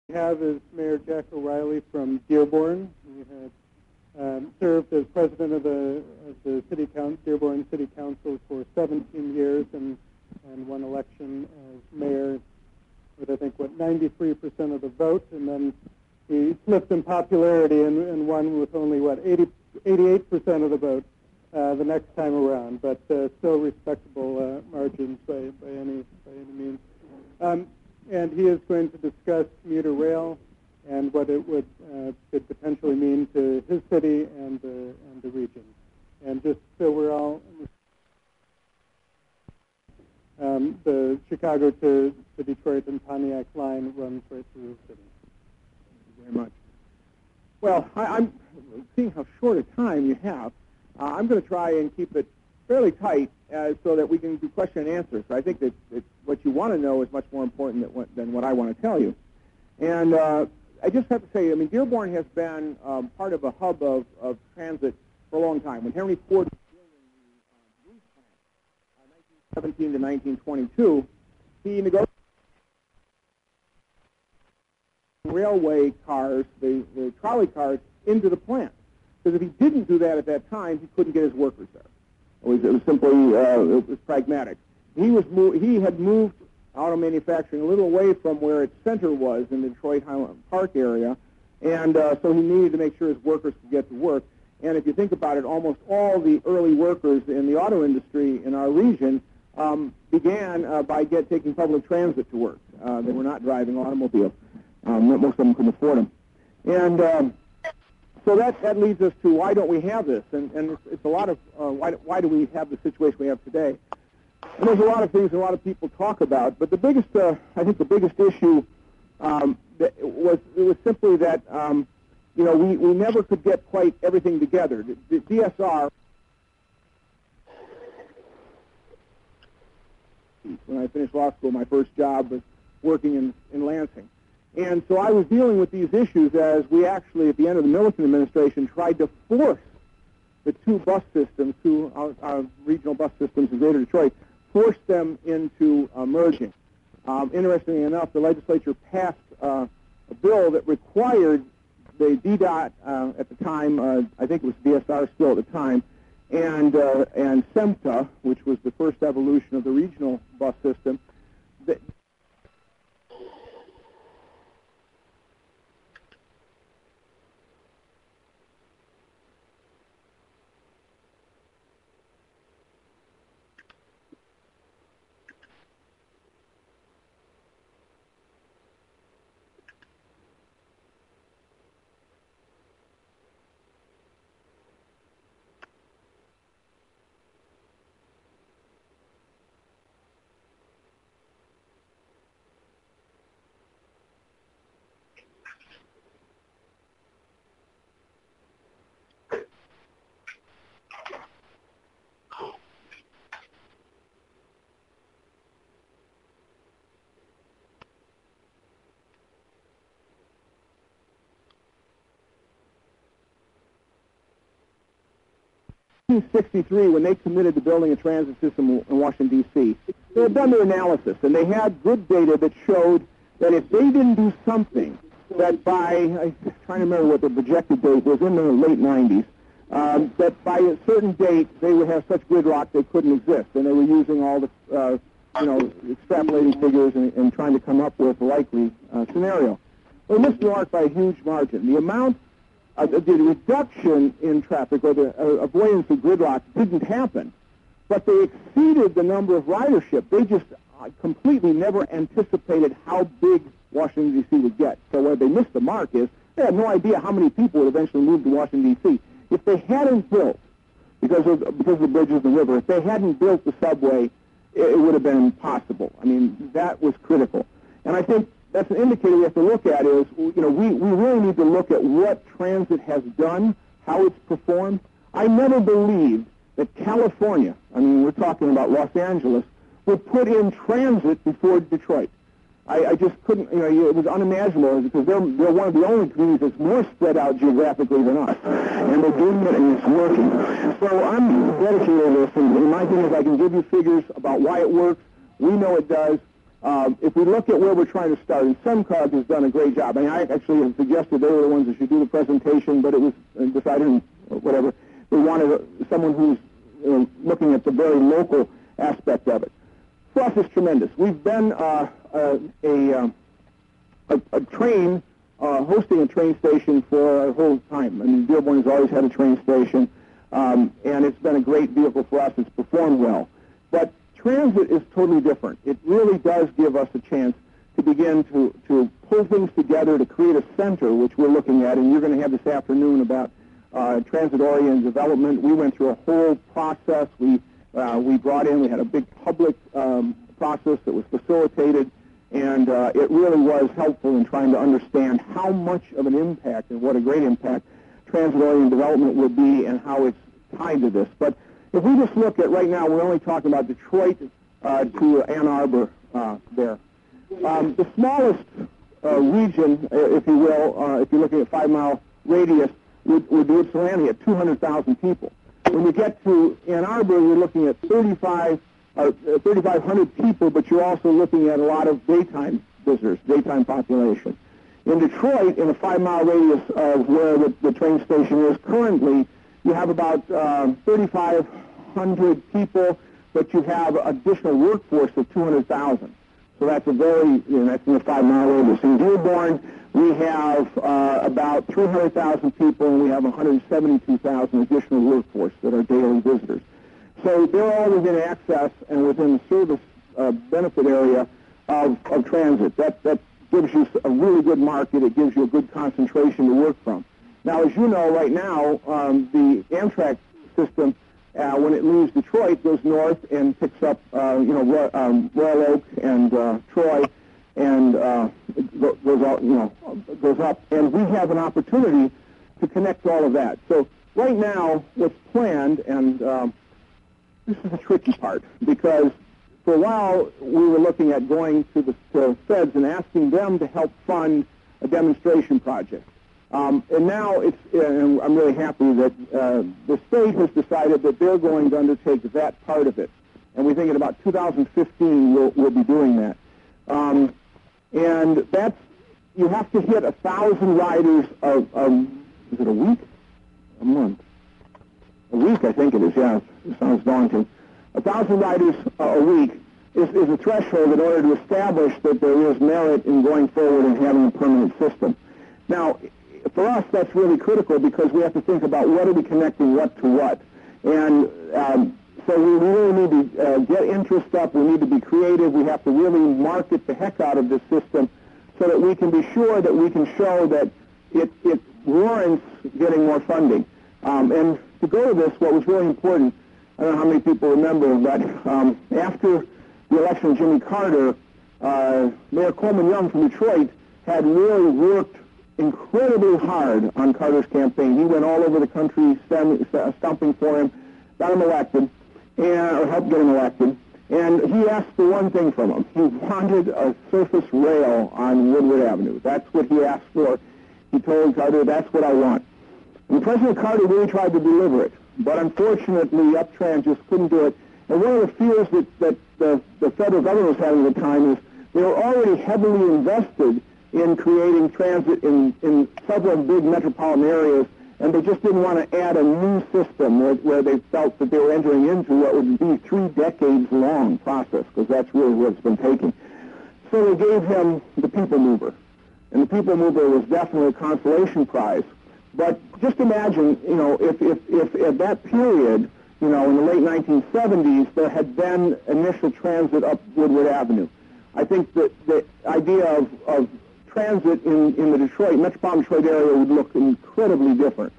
We have is Mayor Jack O'Reilly from Dearborn. He had served as president of the City Council, Dearborn City Council for 17 years and won election as mayor with, I think, 93% of the vote, and then he slipped in popularity and won with only 88% of the vote the next time around, but still respectable margins by any means. And he is going to discuss commuter rail and what it could potentially mean to his city and the region. And just so we're all, the Chicago to the Detroit and Pontiac line runs right through the city. Thank you very much. Well, I'm seeing how short a time you have. I'm going to try and keep it fairly tight so that we can do question and answer. So I think that what you want to know is much more important than what I want to tell you. And I just have to say, I mean, Dearborn has been part of a hub of transit for a long time. When Henry Ford was building the Bruce plant, 1917 to 1922, he negotiated railway cars, the trolley cars, into the plant. Because if he didn't do that at that time, he couldn't get his workers there. It was simply it was pragmatic. He had moved auto manufacturing a little away from where its center was in the Detroit Highland Park area, and so he needed to make sure his workers could get to work. And if you think about it, almost all the early workers in the auto industry in our region began by taking public transit to work. They were not driving automobiles. Most of them couldn't afford them. And so that leads us to why don't we have this? And it's a lot of why do we have the situation we have today? And there's a lot of things a lot of people talk about, but the biggest, I think the biggest issue was simply that we never could get quite everything together. The DSR, when I finished law school, my first job was working in Lansing. And so I was dealing with these issues as we actually, at the end of the Milliken administration, tried to force the two bus systems, our regional bus systems in Greater Detroit, forced them into merging. Interestingly enough, the legislature passed a bill that required the DDOT at the time, I think it was DSR still at the time, and SEMTA, which was the first evolution of the regional bus system. In 1963, when they committed to building a transit system in Washington, D.C., they had done their analysis, and they had good data that showed that if they didn't do something, that by, I'm trying to remember what the projected date was, in the late 90s, that by a certain date, they would have such gridlock they couldn't exist, and they were using all the, extrapolating figures and trying to come up with a likely scenario. Well, they missed the mark by a huge margin. The amount the reduction in traffic or the avoidance of gridlock didn't happen, but they exceeded the number of ridership. They just completely never anticipated how big Washington, D.C. would get. So where they missed the mark is they had no idea how many people would eventually move to Washington, D.C. If they hadn't built, because of the bridges and the river, if they hadn't built the subway, it would have been impossible. I mean, that was critical. And I think that's an indicator we have to look at is, we really need to look at what transit has done, how it's performed. I never believed that California, I mean, we're talking about Los Angeles, would put in transit before Detroit. I just couldn't, it was unimaginable because they're one of the only communities that's more spread out geographically than us. And they're doing it and it's working. So I'm dedicated to this, and my thing is I can give you figures about why it works. We know it does. if we look at where we're trying to start, and SEMCOG has done a great job. I mean, I actually have suggested they were the ones that should do the presentation, but it was decided, whatever. We wanted someone who's looking at the very local aspect of it. For us, it's tremendous. We've been hosting a train station for a whole time. I mean, Dearborn has always had a train station, and it's been a great vehicle for us. It's performed well. But transit is totally different. It really does give us a chance to begin to pull things together to create a center, which we're looking at, and you're going to have this afternoon about transit-oriented development. We went through a whole process. We had a big public process that was facilitated, and it really was helpful in trying to understand how much of an impact and what a great impact transit-oriented development would be and how it's tied to this. But if we just look at right now, we're only talking about Detroit to Ann Arbor there. The smallest region, if you will, if you're looking at 5-mile radius, would be Ypsilanti at 200,000 people. When you get to Ann Arbor, you're looking at 3,500 people, but you're also looking at a lot of daytime visitors, daytime population. In Detroit, in a 5-mile radius of where the train station is currently, you have about 3,500 people, but you have additional workforce of 200,000. So that's a very, that's in a 5-mile radius. In Dearborn, we have about 300,000 people, and we have 172,000 additional workforce that are daily visitors. So they're all within access and within the service benefit area of transit. That gives you a really good market. It gives you a good concentration to work from. Now, as you know, right now, the Amtrak system, when it leaves Detroit, goes north and picks up, Royal Oak and Troy, and goes up. And we have an opportunity to connect all of that. So right now, what's planned, and this is the tricky part, because for a while we were looking at going to the feds and asking them to help fund a demonstration project. And now and I'm really happy that the state has decided that they're going to undertake that part of it. And we think in about 2015 we'll be doing that. And that's, you have to hit 1,000 riders is it a week? A month? A week, I think it is, yeah. It sounds daunting. 1,000 riders a week is a threshold in order to establish that there is merit in going forward and having a permanent system. Now, for us, that's really critical because we have to think about what are we connecting what to what. And so we really need to get interest up. We need to be creative. We have to really market the heck out of this system so that we can be sure that we can show that it warrants getting more funding. And to go to this, what was really important, I don't know how many people remember, but after the election of Jimmy Carter, Mayor Coleman Young from Detroit had really worked incredibly hard on Carter's campaign. He went all over the country stumping for him, got him elected, or helped get him elected. And he asked for one thing from him. He wanted a surface rail on Woodward Avenue. That's what he asked for. He told Carter, that's what I want. And President Carter really tried to deliver it. But unfortunately, Uptrans just couldn't do it. And one of the fears that the federal government was having at the time is they were already heavily invested in creating transit in several big metropolitan areas, and they just didn't want to add a new system where they felt that they were entering into what would be 3 decades-long process, because that's really what it's been taking. So they gave him the People Mover, and the People Mover was definitely a consolation prize. But just imagine, if at that period, in the late 1970s, there had been initial transit up Woodward Avenue. I think that the idea of transit in the metropolitan Detroit area would look incredibly different.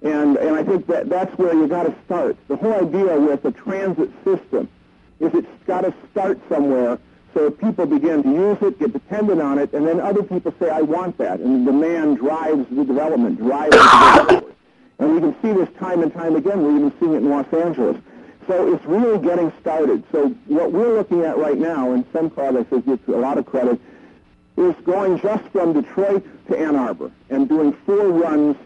And I think that's where you got to start. The whole idea with a transit system is it's got to start somewhere so that people begin to use it, get dependent on it, and then other people say, I want that. And the demand drives the development, drives it forward. And we can see this time and time again. We're even seeing it in Los Angeles. So it's really getting started. So what we're looking at right now, and SEMCOG, I think, gets a lot of credit, is going just from Detroit to Ann Arbor and doing 4 runs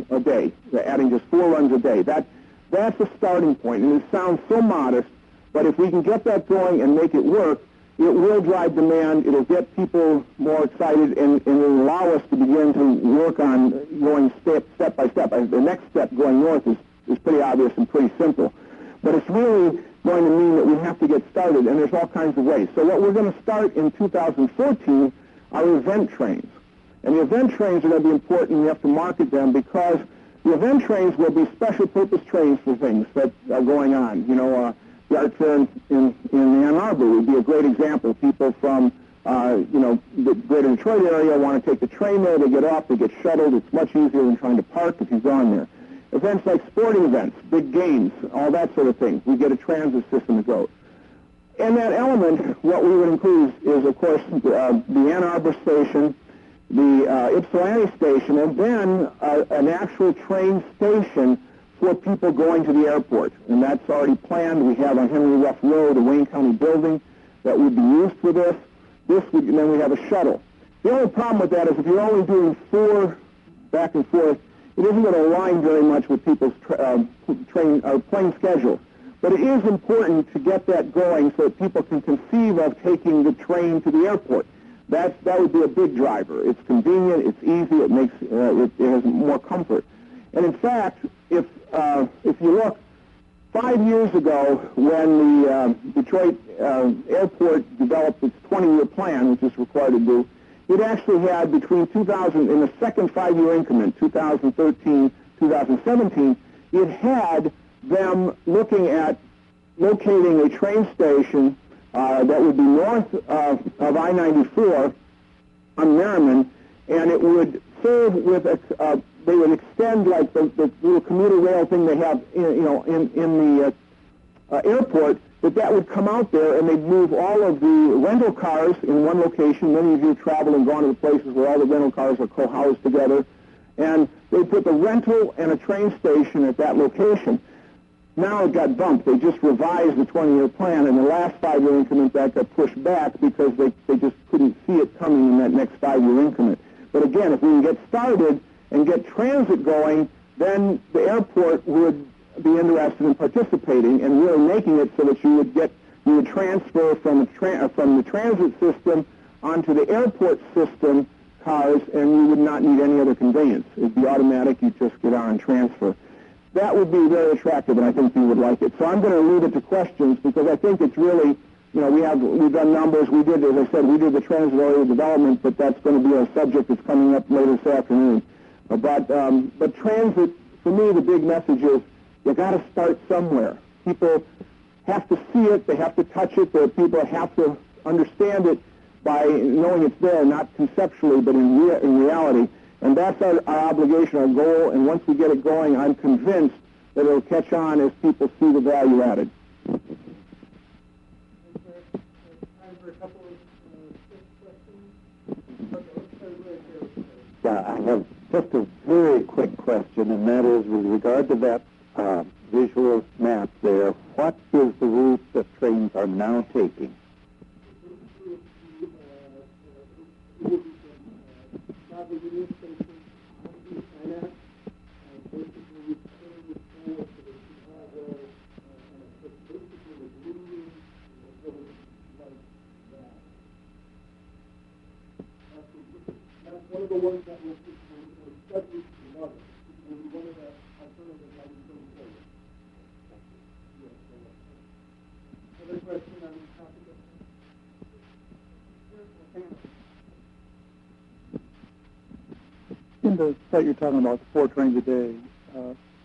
a day, adding just 4 runs a day. That's a starting point. And it sounds so modest, but if we can get that going and make it work, it will drive demand. It'll get people more excited, and it will allow us to begin to work on going step by step. The next step, going north, is pretty obvious and pretty simple. But it's really going to mean that we have to get started, and there's all kinds of ways. So what we're going to start in 2014 are event trains. And the event trains are going to be important. We have to market them because the event trains will be special purpose trains for things that are going on. You know, the art fair in Ann Arbor would be a great example. People from, you know, the greater Detroit area want to take the train there. They get off. They get shuttled. It's much easier than trying to park if you've gone there. Events like sporting events, big games, all that sort of thing. We get a transit system to go. In that element, what we would include is, of course, the Ann Arbor station, the Ypsilanti station, and then an actual train station for people going to the airport. And that's already planned. We have on Henry Ruff Road a Wayne County building that would be used for this. And then we have a shuttle. The only problem with that is if you're only doing 4 back and forth, it isn't going to align very much with people's plane schedule. But it is important to get that going so that people can conceive of taking the train to the airport. That would be a big driver. It's convenient, it's easy, it makes it has more comfort. And in fact, if you look, 5 years ago when the Detroit airport developed its 20-year plan, which is required to do, it actually had between 2000, in the second 5-year increment, 2013, 2017, it had them looking at locating a train station that would be north of I-94 on Merriman, and it would serve with they would extend like the little commuter rail thing they have in the airport, that would come out there and they'd move all of the rental cars in one location. Many of you have traveled and gone to the places where all the rental cars are co-housed together, and they'd put the rental and a train station at that location. Now it got bumped. They just revised the 20-year plan, and the last 5-year increment that got pushed back because they just couldn't see it coming in that next 5-year increment. But again, if we can get started and get transit going, then the airport would be interested in participating and really making it so that you would transfer from the transit system onto the airport system cars, and you would not need any other conveyance. It'd be automatic. You'd just get on and transfer. That would be very attractive, and I think you would like it. So I'm going to leave it to questions because I think it's really, you know, we've done numbers. We did, as I said, we did the transit area development, but that's going to be a subject that's coming up later this afternoon. But transit, for me, the big message is you got to start somewhere. People have to see it. They have to touch it. The people have to understand it by knowing it's there, not conceptually, but in reality. And that's our obligation, our goal. And once we get it going, I'm convinced that it'll catch on as people see the value added. Time for a couple of questions. Okay, let's start right here. Yeah, I have just a very quick question, and that is with regard to that visual map there, what is the route that trains are now taking? One of the ones that was studied in others. It was one of the alternatives I was going to say. Other question on the topic of in the site you're talking about, 4 trains a day,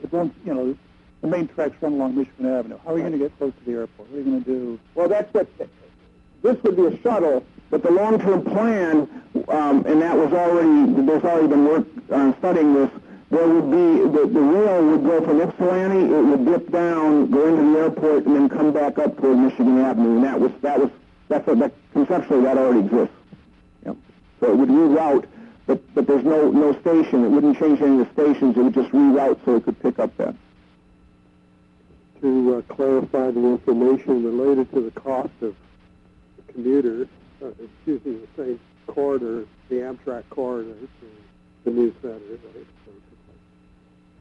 it runs, you know, the main tracks run along Michigan Avenue. How are you going to get close to the airport? What are you going to do? Well, this would be a shuttle, but the long-term plan, and that was there's already been work on studying this, there would be, the rail would go from Ypsilanti, it would dip down, go into the airport, and then come back up toward Michigan Avenue, and conceptually that already exists. Yep. So it would reroute, but there's no station. It wouldn't change any of the stations. It would just reroute so it could pick up that. To clarify the information related to the cost of the commuters, the same corridor, the Amtrak corridor to the new center, right?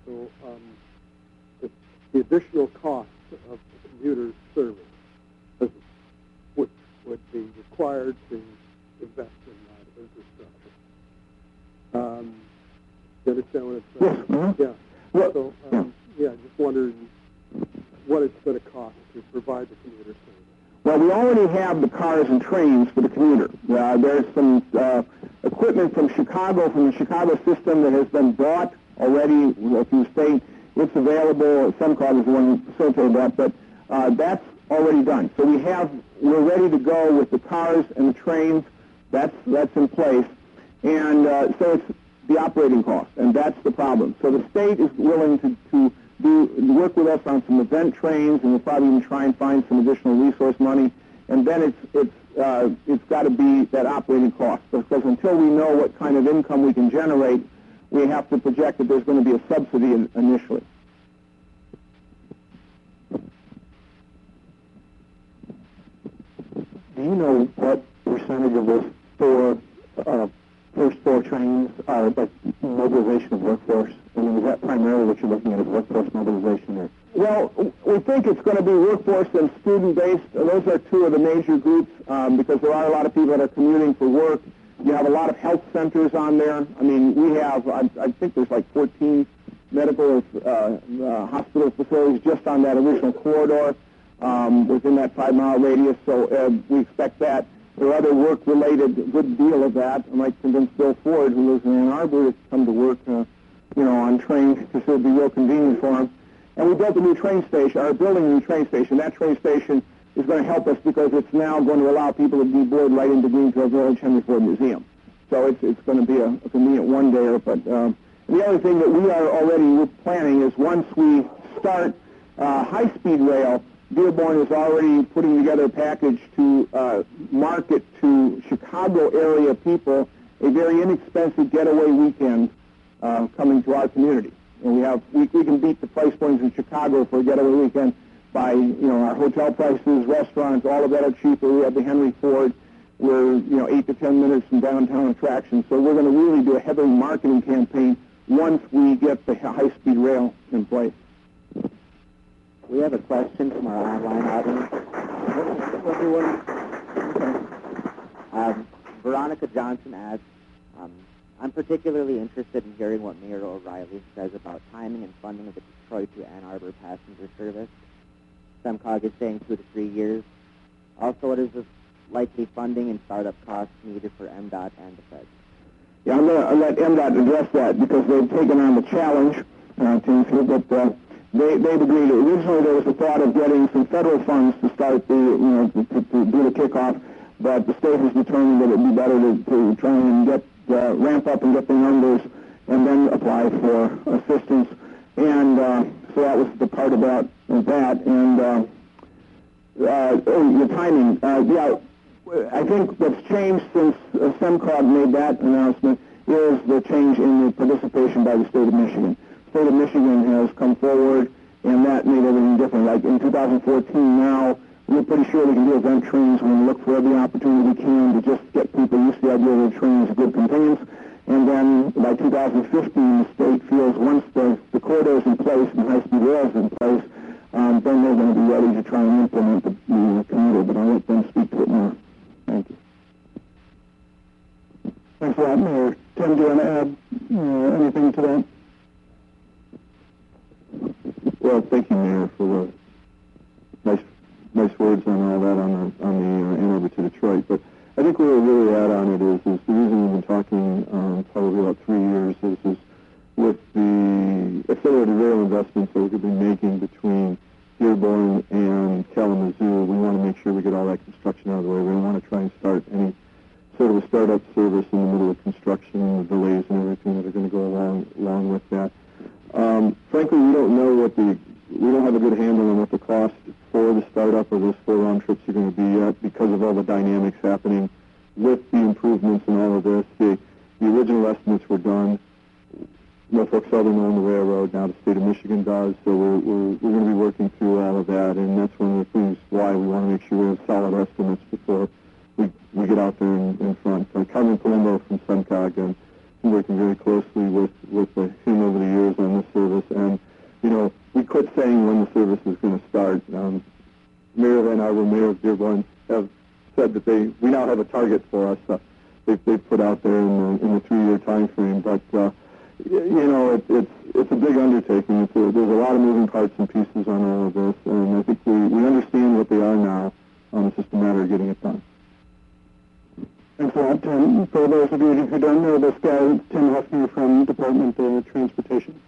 So the additional cost of the commuter service, would be required to invest in that infrastructure. You understand what it's saying? Yes. Yeah. Well, So, just wondered what it's going to cost to provide the commuter service. Well, we already have the cars and trains for the commuter. There's some equipment from the Chicago system that has been bought already through the state. It's available. SEMCOG is the one who facilitated that, but that's already done. So we're ready to go with the cars and the trains. That's in place. And so it's the operating cost, and that's the problem. So the state is willing to work with us on some event trains, and we'll probably even try and find some additional resource money. And then it's got to be that operating cost, because until we know what kind of income we can generate, we have to project that there's going to be a subsidy initially. Do you know what percentage of those first four trains are like mobilization of workforce? I mean, is that primarily what you're looking at, is workforce mobilization? Or? Well, we think it's going to be workforce and student-based. Those are two of the major groups because there are a lot of people that are commuting for work. You have a lot of health centers on there. I mean, we have, I think there's like 14 medical hospital facilities just on that original corridor within that 5-mile radius. So we expect that. There are other work-related, good deal of that. I might convince Bill Ford, who lives in Ann Arbor, to come to work, on trains, because it would be real convenient for him. And we built a new train station, or building a new train station. That train station is going to help us because it's now going to allow people to be board right into Greenfield Village Henry Ford Museum. So it's going to be a convenient one-dayer. But the other thing that we are already planning is once we start high-speed rail, Dearborn is already putting together a package to market to Chicago area people a very inexpensive getaway weekend coming to our community. And we can beat the price points in Chicago for a getaway weekend by our hotel prices, restaurants, all of that are cheaper. We have the Henry Ford. We're 8 to 10 minutes from downtown attractions. So we're going to really do a heavy marketing campaign once we get the high-speed rail in place. We have a question from our online audience. Veronica Johnson asks, I'm particularly interested in hearing what Mayor O'Reilly says about timing and funding of the Detroit to Ann Arbor passenger service. SEMCOG is saying 2 to 3 years. Also, what is the likely funding and startup costs needed for MDOT and the Fed? Yeah, I'm going to let MDOT address that because they've taken on the challenge, but they've agreed. Originally, there was the thought of getting some federal funds to start to do the kickoff, but the state has determined that it would be better to try and get ramp up and get the numbers and then apply for assistance. And so that was the part about that. And the timing. I think what's changed since SEMCOG made that announcement is the change in the participation by the state of Michigan. The state of Michigan has come forward, and that made everything different. Like in 2014 now, we're pretty sure we can do event trains. We're going to look for every opportunity we can to just get people used to the idea that a train is a good convenience. And then by 2015, the state feels once the corridor is in place and high-speed rail is in place, then they're going to be ready to try and implement the commuter. But I'll let them speak to it more. Thank you. Thanks a lot, Mayor. Tim, do you want to add anything to that? Well, thank you, Mayor, for the nice words on all that on the Ann Arbor to Detroit. But I think where we're really at on it is the reason we've been talking probably about 3 years is with the accelerated rail investments that we're going to be making between Dearborn and Kalamazoo. We want to make sure we get all that construction out of the way. We don't want to try and start any sort of a startup service in the middle of construction and the delays and everything that are going to go along with that. Frankly, we don't have a good handle on what the cost for the startup or those 4 round trips are going to be yet because of all the dynamics happening with the improvements and all of this. The original estimates were done. Norfolk Southern owned the railroad, now the state of Michigan does, so we're going to be working through all of that, and that's one of the things why we want to make sure we have solid estimates before we get out there in front. Carmen Palumbo from SEMCOG, and I'm working very closely with him over the years on this service, and we quit saying when the service is going to start. Mayor of Ann Arbor, Mayor of Dearborn have said that But it's a big undertaking. There's a lot of moving parts and pieces on all of this, and I think we understand what they are now. It's just a matter of getting it done. Thanks a lot, Tim. For those of you who don't know this guy, Tim Hoeffner from Department of Transportation.